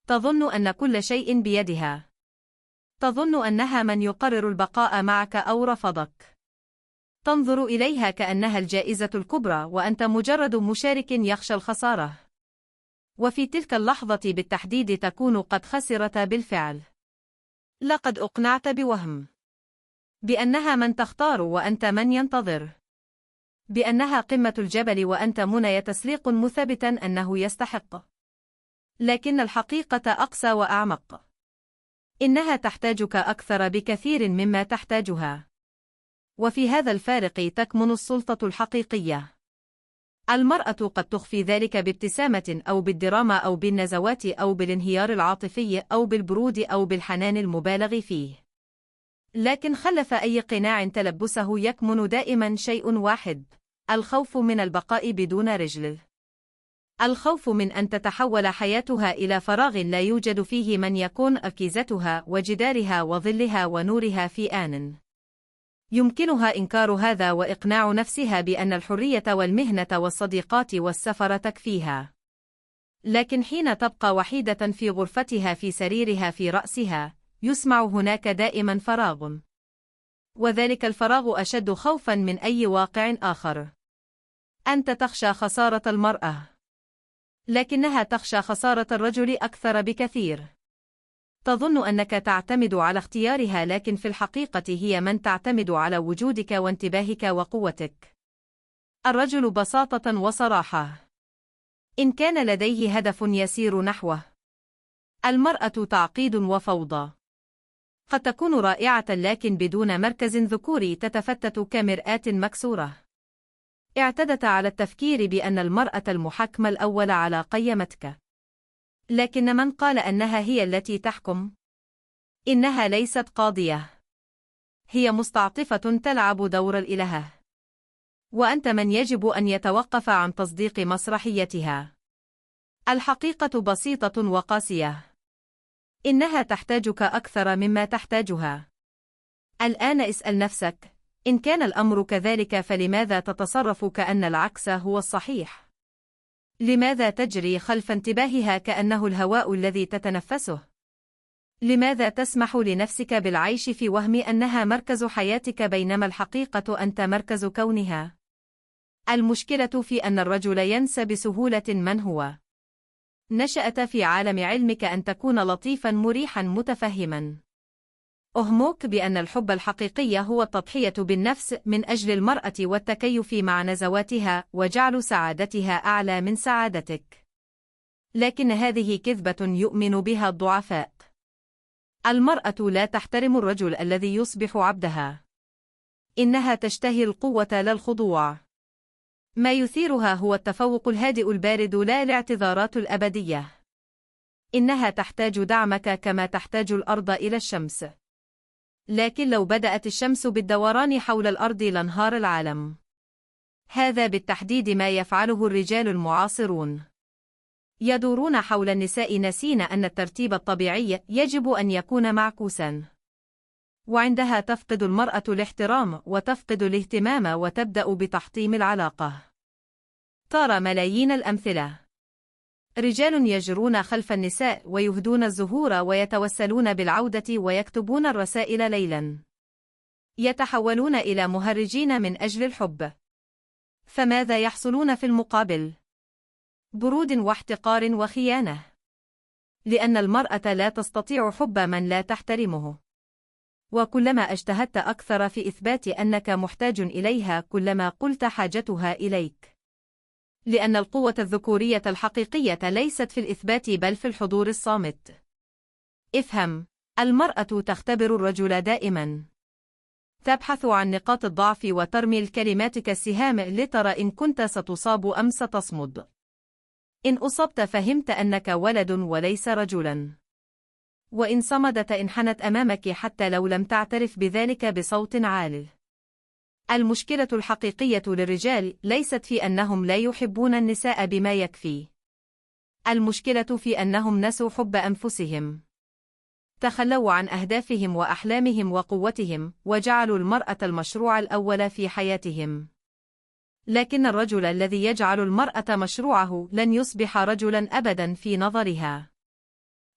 تظن أن كل شيء بيدها. تظن أنها من يقرر البقاء معك أو رفضك. تنظر إليها كأنها الجائزة الكبرى وأنت مجرد مشارك يخشى الخسارة. وفي تلك اللحظة بالتحديد تكون قد خسرت بالفعل. لقد أقنعت بوهم بأنها من تختار وأنت من ينتظر، بأنها قمة الجبل وأنت منى تسليق مثبتا أنه يستحق. لكن الحقيقة أقسى وأعمق. إنها تحتاجك أكثر بكثير مما تحتاجها. وفي هذا الفارق تكمن السلطة الحقيقية. المرأة قد تخفي ذلك بابتسامة أو بالدراما أو بالنزوات أو بالانهيار العاطفي أو بالبرود أو بالحنان المبالغ فيه. لكن خلف أي قناع تلبسه يكمن دائما شيء واحد: الخوف من البقاء بدون رجل. الخوف من أن تتحول حياتها إلى فراغ لا يوجد فيه من يكون أركيزتها وجدارها وظلها ونورها في آن. يمكنها إنكار هذا وإقناع نفسها بأن الحرية والمهنة والصديقات والسفر تكفيها. لكن حين تبقى وحيدة في غرفتها في سريرها في رأسها، يسمع هناك دائما فراغ. وذلك الفراغ أشد خوفا من أي واقع آخر. أنت تخشى خسارة المرأة، لكنها تخشى خسارة الرجل أكثر بكثير. تظن أنك تعتمد على اختيارها، لكن في الحقيقة هي من تعتمد على وجودك وانتباهك وقوتك. الرجل بساطة وصراحة، إن كان لديه هدف يسير نحوه. المرأة تعقيد وفوضى. قد تكون رائعة لكن بدون مركز ذكوري تتفتت كمرآة مكسورة. اعتدت على التفكير بأن المرأة المحكم الأول على قيمتك. لكن من قال أنها هي التي تحكم؟ إنها ليست قاضية. هي مستعطفة تلعب دور الإلهة. وأنت من يجب أن يتوقف عن تصديق مسرحيتها. الحقيقة بسيطة وقاسية. إنها تحتاجك أكثر مما تحتاجها. الآن اسأل نفسك: إن كان الأمر كذلك فلماذا تتصرف كأن العكس هو الصحيح؟ لماذا تجري خلف انتباهها كأنه الهواء الذي تتنفسه؟ لماذا تسمح لنفسك بالعيش في وهم أنها مركز حياتك بينما الحقيقة أنت مركز كونها؟ المشكلة في أن الرجل ينسى بسهولة من هو. نشأت في عالم علمك أن تكون لطيفا مريحا متفهما. أهمك بأن الحب الحقيقي هو التضحية بالنفس من أجل المرأة والتكيف مع نزواتها وجعل سعادتها أعلى من سعادتك. لكن هذه كذبة يؤمن بها الضعفاء. المرأة لا تحترم الرجل الذي يصبح عبدها. إنها تشتهي القوة لا الخضوع. ما يثيرها هو التفوق الهادئ البارد لا الاعتذارات الأبدية. إنها تحتاج دعمك كما تحتاج الأرض إلى الشمس. لكن لو بدأت الشمس بالدوران حول الأرض لانهار العالم. هذا بالتحديد ما يفعله الرجال المعاصرون. يدورون حول النساء ناسين أن الترتيب الطبيعي يجب أن يكون معكوسا. وعندها تفقد المرأة الاحترام وتفقد الاهتمام وتبدأ بتحطيم العلاقة. ترى ملايين الأمثلة. رجال يجرون خلف النساء ويهدون الزهور ويتوسلون بالعودة ويكتبون الرسائل ليلا. يتحولون إلى مهرجين من أجل الحب. فماذا يحصلون في المقابل؟ برود واحتقار وخيانة. لأن المرأة لا تستطيع حب من لا تحترمه. وكلما اجتهدت أكثر في إثبات أنك محتاج إليها كلما قلت حاجتها إليك. لأن القوة الذكورية الحقيقية ليست في الإثبات بل في الحضور الصامت. افهم، المرأة تختبر الرجل دائما. تبحث عن نقاط الضعف وترمي الكلمات كالسهام لترى إن كنت ستصاب أم ستصمد. إن أصبت فهمت أنك ولد وليس رجلا. وإن صمدت انحنت أمامك حتى لو لم تعترف بذلك بصوت عال. المشكلة الحقيقية للرجال ليست في أنهم لا يحبون النساء بما يكفي. المشكلة في أنهم نسوا حب أنفسهم. تخلوا عن أهدافهم وأحلامهم وقوتهم وجعلوا المرأة المشروع الأول في حياتهم. لكن الرجل الذي يجعل المرأة مشروعه لن يصبح رجلا أبدا في نظرها.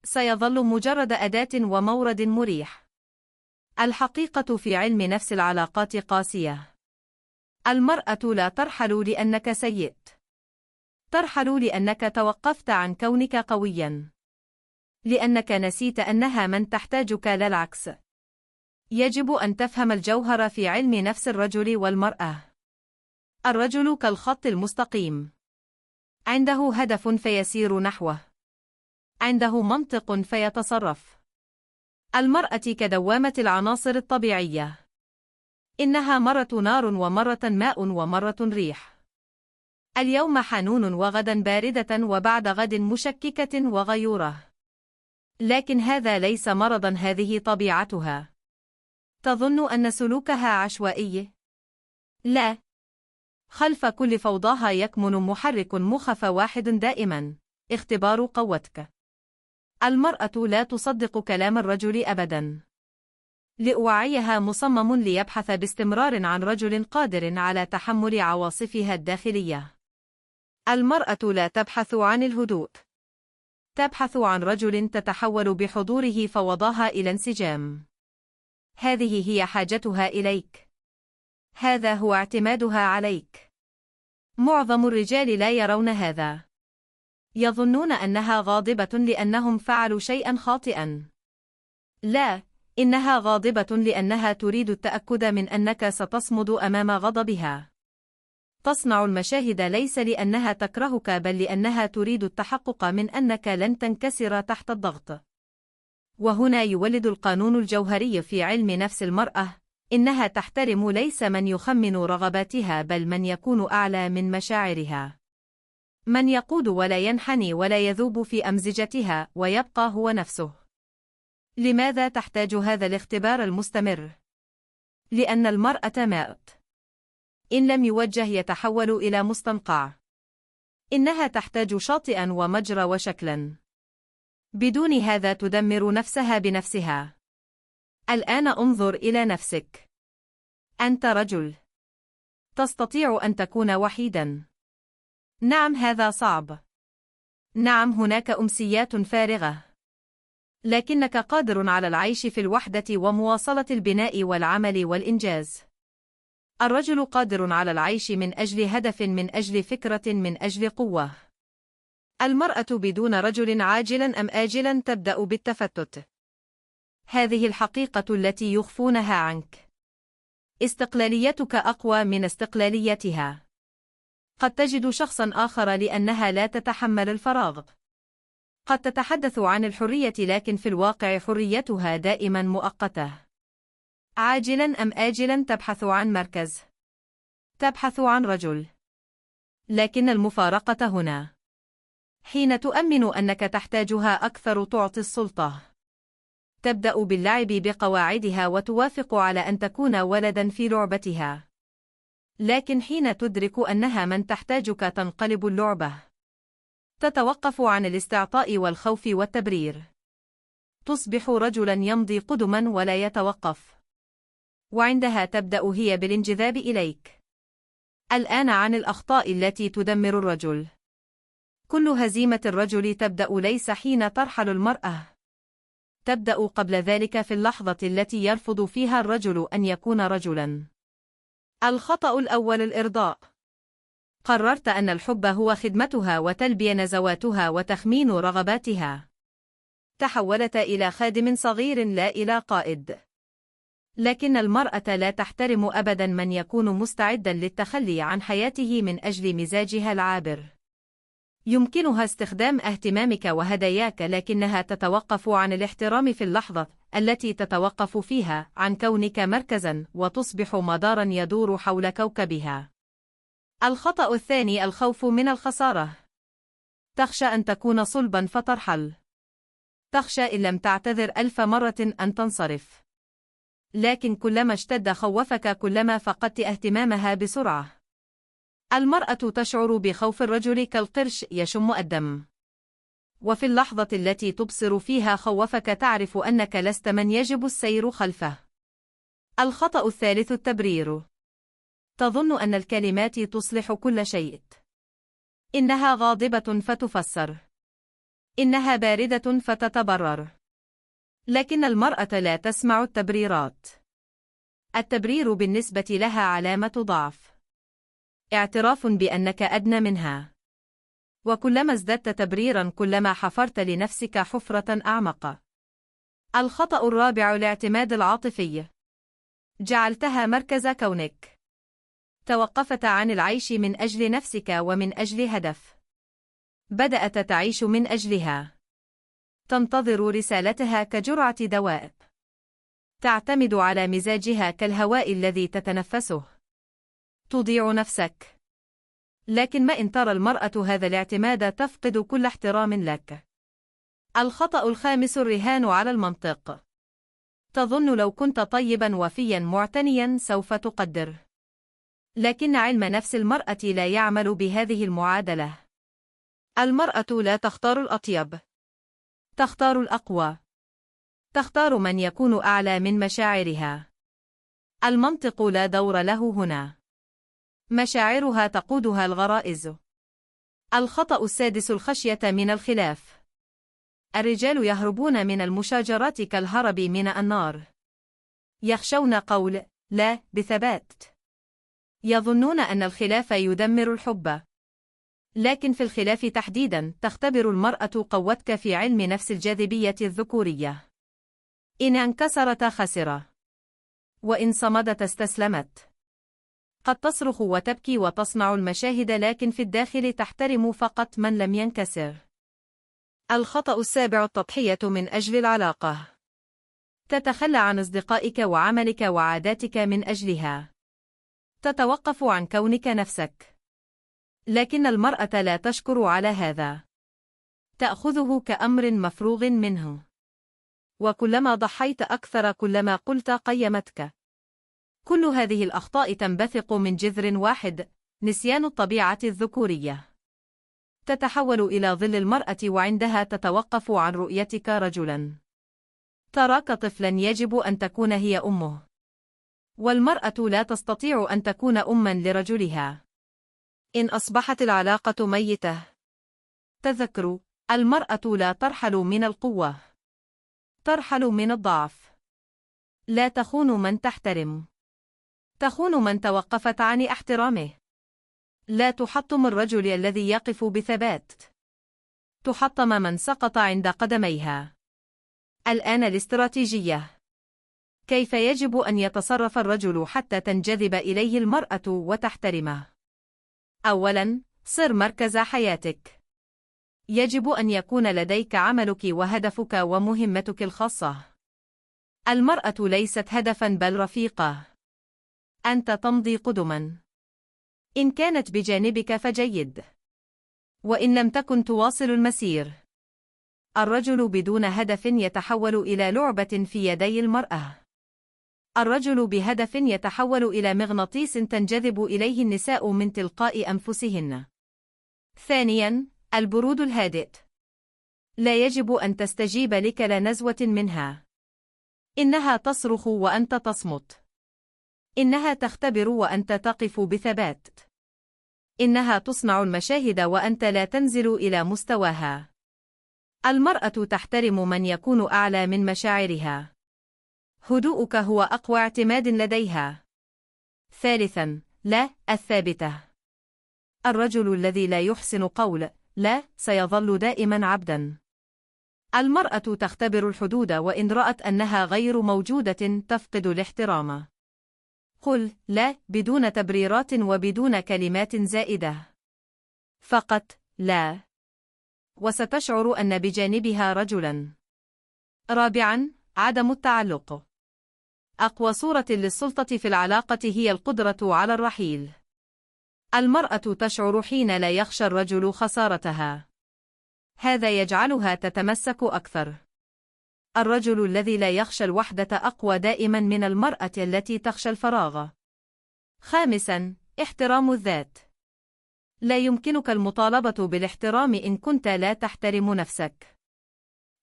سيظل مجرد أداة ومورد مريح. الحقيقة في علم نفس العلاقات قاسية. المرأة لا ترحل لأنك سيئت. ترحل لأنك توقفت عن كونك قوياً. لأنك نسيت أنها من تحتاجك لا العكس. يجب أن تفهم الجوهر في علم نفس الرجل والمرأة. الرجل كالخط المستقيم. عنده هدف فيسير نحوه. عنده منطق فيتصرف. المرأة كدوامة العناصر الطبيعية. إنها مرة نار ومرة ماء ومرة ريح. اليوم حنون وغدا باردة وبعد غد مشككة وغيورة. لكن هذا ليس مرضا، هذه طبيعتها. تظن أن سلوكها عشوائي؟ لا. خلف كل فوضاها يكمن محرك مخفى واحد دائما: اختبار قوتك. المرأة لا تصدق كلام الرجل أبدا. لوعيها مصمم ليبحث باستمرار عن رجل قادر على تحمل عواصفها الداخلية. المرأة لا تبحث عن الهدوء. تبحث عن رجل تتحول بحضوره فوضاها إلى انسجام. هذه هي حاجتها إليك. هذا هو اعتمادها عليك. معظم الرجال لا يرون هذا. يظنون أنها غاضبة لأنهم فعلوا شيئا خاطئا. لا، إنها غاضبة لأنها تريد التأكد من أنك ستصمد أمام غضبها. تصنع المشاهد ليس لأنها تكرهك بل لأنها تريد التحقق من أنك لن تنكسر تحت الضغط. وهنا يولد القانون الجوهري في علم نفس المرأة: إنها تحترم ليس من يخمن رغباتها بل من يكون أعلى من مشاعرها. من يقود ولا ينحني ولا يذوب في أمزجتها ويبقى هو نفسه. لماذا تحتاج هذا الاختبار المستمر؟ لأن المرأة ماء. إن لم يوجه يتحول إلى مستنقع. إنها تحتاج شاطئا ومجرى وشكلا. بدون هذا تدمر نفسها بنفسها. الآن انظر إلى نفسك. أنت رجل. تستطيع أن تكون وحيدا. نعم، هذا صعب. نعم، هناك أمسيات فارغة. لكنك قادر على العيش في الوحدة ومواصلة البناء والعمل والإنجاز. الرجل قادر على العيش من أجل هدف، من أجل فكرة، من أجل قوة. المرأة بدون رجل عاجلا أم آجلا تبدأ بالتفتت. هذه الحقيقة التي يخفونها عنك. استقلاليتك أقوى من استقلاليتها. قد تجد شخصا آخر لأنها لا تتحمل الفراغ. قد تتحدث عن الحرية لكن في الواقع حريتها دائما مؤقتة. عاجلا أم آجلا تبحث عن مركز. تبحث عن رجل. لكن المفارقة هنا. حين تؤمن أنك تحتاجها أكثر تعطي السلطة. تبدأ باللعب بقواعدها وتوافق على أن تكون ولدا في لعبتها. لكن حين تدرك أنها من تحتاجك تنقلب اللعبة. تتوقف عن الاستعطاء والخوف والتبرير. تصبح رجلا يمضي قدما ولا يتوقف. وعندها تبدأ هي بالانجذاب إليك. الآن عن الأخطاء التي تدمر الرجل. كل هزيمة الرجل تبدأ ليس حين ترحل المرأة. تبدأ قبل ذلك في اللحظة التي يرفض فيها الرجل أن يكون رجلا. الخطأ الأول الإرضاء. قررت أن الحب هو خدمتها وتلبية نزواتها وتخمين رغباتها. تحولت إلى خادم صغير لا إلى قائد. لكن المرأة لا تحترم أبدا من يكون مستعدا للتخلي عن حياته من أجل مزاجها العابر. يمكنها استخدام اهتمامك وهداياك لكنها تتوقف عن الاحترام في اللحظة التي تتوقف فيها عن كونك مركزا وتصبح مدارا يدور حول كوكبها. الخطأ الثاني الخوف من الخسارة. تخشى أن تكون صلبا فترحل. تخشى إن لم تعتذر 1000 مرة أن تنصرف. لكن كلما اشتد خوفك كلما فقدت اهتمامها بسرعة. المرأة تشعر بخوف الرجل كالقرش يشم الدم. وفي اللحظة التي تبصر فيها خوفك تعرف أنك لست من يجب السير خلفه. الخطأ الثالث التبرير. تظن أن الكلمات تصلح كل شيء. إنها غاضبة فتفسر. إنها باردة فتتبرر. لكن المرأة لا تسمع التبريرات. التبرير بالنسبة لها علامة ضعف، اعتراف بأنك أدنى منها. وكلما ازددت تبريرا كلما حفرت لنفسك حفرة أعمق. الخطأ الرابع الاعتماد العاطفي. جعلتها مركز كونك. توقفت عن العيش من أجل نفسك ومن أجل هدف. بدأت تعيش من أجلها. تنتظر رسالتها كجرعة دواء. تعتمد على مزاجها كالهواء الذي تتنفسه. تضيع نفسك. لكن ما إن ترى المرأة هذا الاعتماد تفقد كل احترام لك. الخطأ الخامس الرهان على المنطق. تظن لو كنت طيبا وفيا معتنيا سوف تقدر. لكن علم نفس المرأة لا يعمل بهذه المعادلة. المرأة لا تختار الأطيب. تختار الأقوى. تختار من يكون أعلى من مشاعرها. المنطق لا دور له هنا. مشاعرها تقودها الغرائز. الخطأ السادس الخشية من الخلاف. الرجال يهربون من المشاجرات كالهرب من النار. يخشون قول لا بثبات. يظنون أن الخلاف يدمر الحب. لكن في الخلاف تحديدا تختبر المرأة قوتك في علم نفس الجاذبية الذكورية. إن انكسرت خسر. وإن صمدت استسلمت. قد تصرخ وتبكي وتصنع المشاهد لكن في الداخل تحترم فقط من لم ينكسر. الخطأ السابع التضحية من أجل العلاقة. تتخلى عن أصدقائك وعملك وعاداتك من أجلها. تتوقف عن كونك نفسك. لكن المرأة لا تشكر على هذا. تأخذه كأمر مفروغ منه. وكلما ضحيت أكثر كلما قلت قيمتك. كل هذه الأخطاء تنبثق من جذر واحد: نسيان الطبيعة الذكورية. تتحول إلى ظل المرأة وعندها تتوقف عن رؤيتك رجلاً. تراك طفلاً يجب أن تكون هي أمه. والمرأة لا تستطيع أن تكون أماً لرجلها. إن أصبحت العلاقة ميتة. تذكروا، المرأة لا ترحل من القوة. ترحل من الضعف. لا تخون من تحترم. تخون من توقفت عن احترامه. لا تحطم الرجل الذي يقف بثبات. تحطم من سقط عند قدميها. الآن الاستراتيجية. كيف يجب أن يتصرف الرجل حتى تنجذب إليه المرأة وتحترمه؟ أولاً، صر مركز حياتك. يجب أن يكون لديك عملك وهدفك ومهمتك الخاصة. المرأة ليست هدفاً بل رفيقة. أنت تمضي قدماً. إن كانت بجانبك فجيد. وإن لم تكن تواصل المسير. الرجل بدون هدف يتحول إلى لعبة في يدي المرأة. الرجل بهدف يتحول إلى مغناطيس تنجذب إليه النساء من تلقاء أنفسهن. ثانياً، البرود الهادئ. لا يجب أن تستجيب لكل نزوة منها. إنها تصرخ وأنت تصمت. إنها تختبر وأنت تقف بثبات. إنها تصنع المشاهد وأنت لا تنزل إلى مستواها. المرأة تحترم من يكون أعلى من مشاعرها. هدوءك هو أقوى اعتماد لديها. ثالثاً، لا الثابتة. الرجل الذي لا يحسن قول لا سيظل دائماً عبداً. المرأة تختبر الحدود وإن رأت أنها غير موجودة تفقد الاحترام. قل لا بدون تبريرات وبدون كلمات زائدة. فقط لا. وستشعر أن بجانبها رجلاً. رابعاً، عدم التعلق. أقوى صورة للسلطة في العلاقة هي القدرة على الرحيل. المرأة تشعر حين لا يخشى الرجل خسارتها. هذا يجعلها تتمسك أكثر. الرجل الذي لا يخشى الوحدة أقوى دائما من المرأة التي تخشى الفراغ. خامساً، احترام الذات. لا يمكنك المطالبة بالاحترام إن كنت لا تحترم نفسك.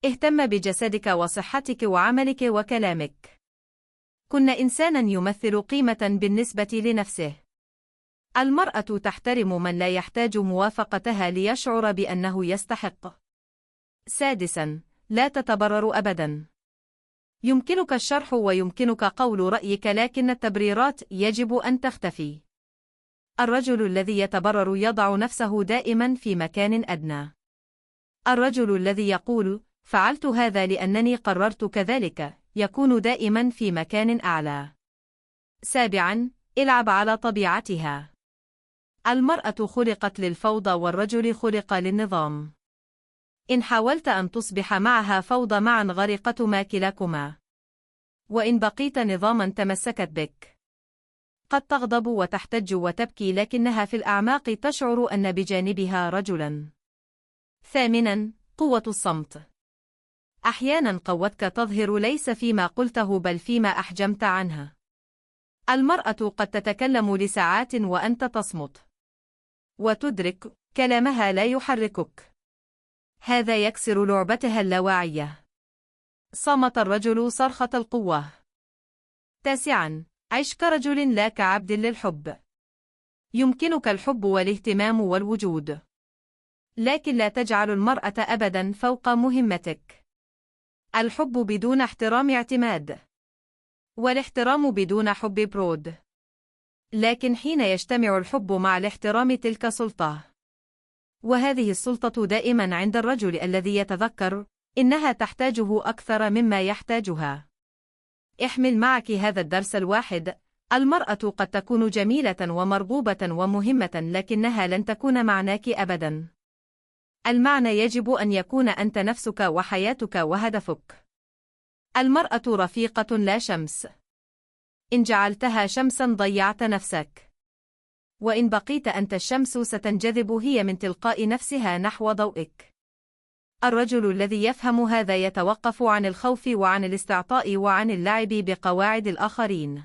اهتم بجسدك وصحتك وعملك وكلامك. كن إنساناً يمثل قيمة بالنسبة لنفسه. المرأة تحترم من لا يحتاج موافقتها ليشعر بأنه يستحق. سادساً، لا تتبرر أبداً. يمكنك الشرح ويمكنك قول رأيك، لكن التبريرات يجب أن تختفي. الرجل الذي يتبرر يضع نفسه دائماً في مكان أدنى. الرجل الذي يقول فعلت هذا لأنني قررت كذلك يكون دائماً في مكان أعلى. سابعاً، العب على طبيعتها. المرأة خلقت للفوضى والرجل خلق للنظام. إن حاولت أن تصبح معها فوضى معا غرقتما كلاكما. وإن بقيت نظاما تمسكت بك. قد تغضب وتحتج وتبكي، لكنها في الأعماق تشعر أن بجانبها رجلا. ثامنا، قوة الصمت. أحيانا قوتك تظهر ليس فيما قلته بل فيما أحجمت عنها. المرأة قد تتكلم لساعات وأنت تصمت. وتدرك كلامها لا يحركك. هذا يكسر لعبتها اللاواعية. صمت الرجل صرخة القوة. تاسعاً، عش كرجل لا كعبد للحب. يمكنك الحب والاهتمام والوجود، لكن لا تجعل المرأة أبداً فوق مهمتك. الحب بدون احترام اعتماد، والاحترام بدون حب برود. لكن حين يجتمع الحب مع الاحترام تلك سلطة. وهذه السلطة دائماً عند الرجل الذي يتذكر إنها تحتاجه أكثر مما يحتاجها. احمل معك هذا الدرس الواحد: المرأة قد تكون جميلة ومرغوبة ومهمة، لكنها لن تكون معناك أبداً. المعنى يجب أن يكون أنت نفسك وحياتك وهدفك. المرأة رفيقة لا شمس. إن جعلتها شمساً ضيعت نفسك. وإن بقيت أنت الشمس ستنجذب هي من تلقاء نفسها نحو ضوئك. الرجل الذي يفهم هذا يتوقف عن الخوف وعن الاستعطاء وعن اللعب بقواعد الآخرين.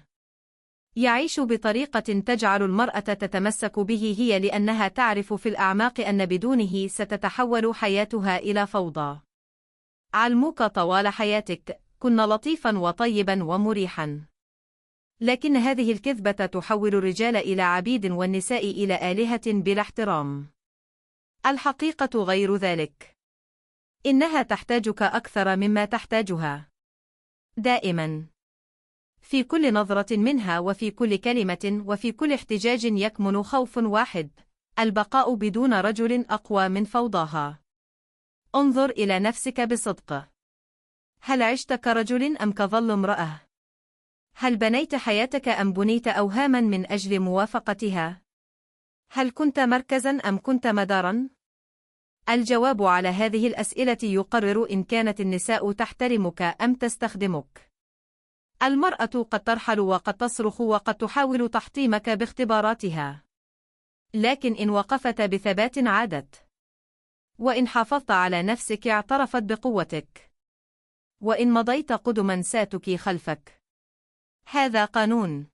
يعيش بطريقة تجعل المرأة تتمسك به هي، لأنها تعرف في الأعماق أن بدونه ستتحول حياتها إلى فوضى. علموك طوال حياتك: كن لطيفاً وطيباً ومريحاً. لكن هذه الكذبة تحول الرجال إلى عبيد والنساء إلى آلهة بلا احترام. الحقيقة غير ذلك. إنها تحتاجك أكثر مما تحتاجها. دائماً. في كل نظرة منها وفي كل كلمة وفي كل احتجاج يكمن خوف واحد: البقاء بدون رجل أقوى من فوضاها. انظر إلى نفسك بصدق. هل عشت كرجل أم كظل امرأة؟ هل بنيت حياتك أم بنيت أوهاما من أجل موافقتها؟ هل كنت مركزا أم كنت مدارا؟ الجواب على هذه الأسئلة يقرر إن كانت النساء تحترمك أم تستخدمك. المرأة قد ترحل وقد تصرخ وقد تحاول تحطيمك باختباراتها. لكن إن وقفت بثبات عادت. وإن حافظت على نفسك اعترفت بقوتك. وإن مضيت قدما ساتك خلفك. هذا قانون.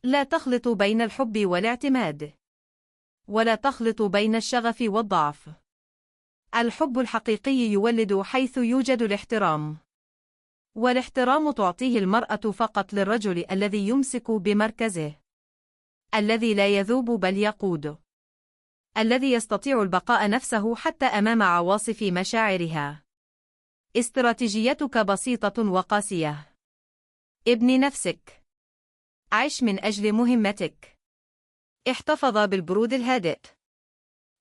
لا تخلط بين الحب والاعتماد. ولا تخلط بين الشغف والضعف. الحب الحقيقي يولد حيث يوجد الاحترام. والاحترام تعطيه المرأة فقط للرجل الذي يمسك بمركزه. الذي لا يذوب بل يقود. الذي يستطيع البقاء نفسه حتى أمام عواصف مشاعرها. استراتيجيتك بسيطة وقاسية. ابني نفسك. عش من أجل مهمتك. احتفظ بالبرود الهادئ.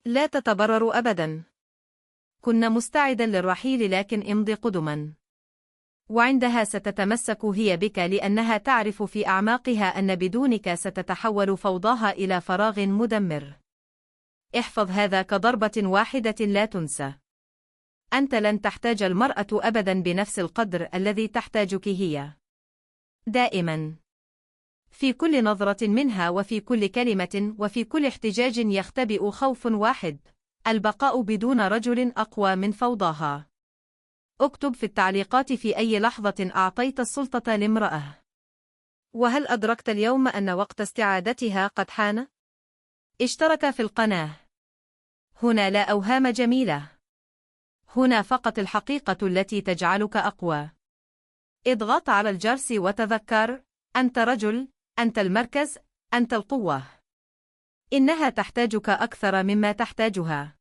لا تتبرر أبدا. كن مستعدا للرحيل، لكن امضي قدما. وعندها ستتمسك هي بك، لأنها تعرف في أعماقها أن بدونك ستتحول فوضاها إلى فراغ مدمر. احفظ هذا كضربة واحدة لا تنسى. أنت لن تحتاج المرأة أبدا بنفس القدر الذي تحتاجك هي. دائما. في كل نظرة منها وفي كل كلمة وفي كل احتجاج يختبئ خوف واحد: البقاء بدون رجل أقوى من فوضاها. اكتب في التعليقات في أي لحظة أعطيت السلطة لامرأة. وهل أدركت اليوم أن وقت استعادتها قد حان؟ اشترك في القناة. هنا لا أوهام جميلة. هنا فقط الحقيقة التي تجعلك أقوى. اضغط على الجرس وتذكر: أنت رجل، أنت المركز، أنت القوة. إنها تحتاجك أكثر مما تحتاجها.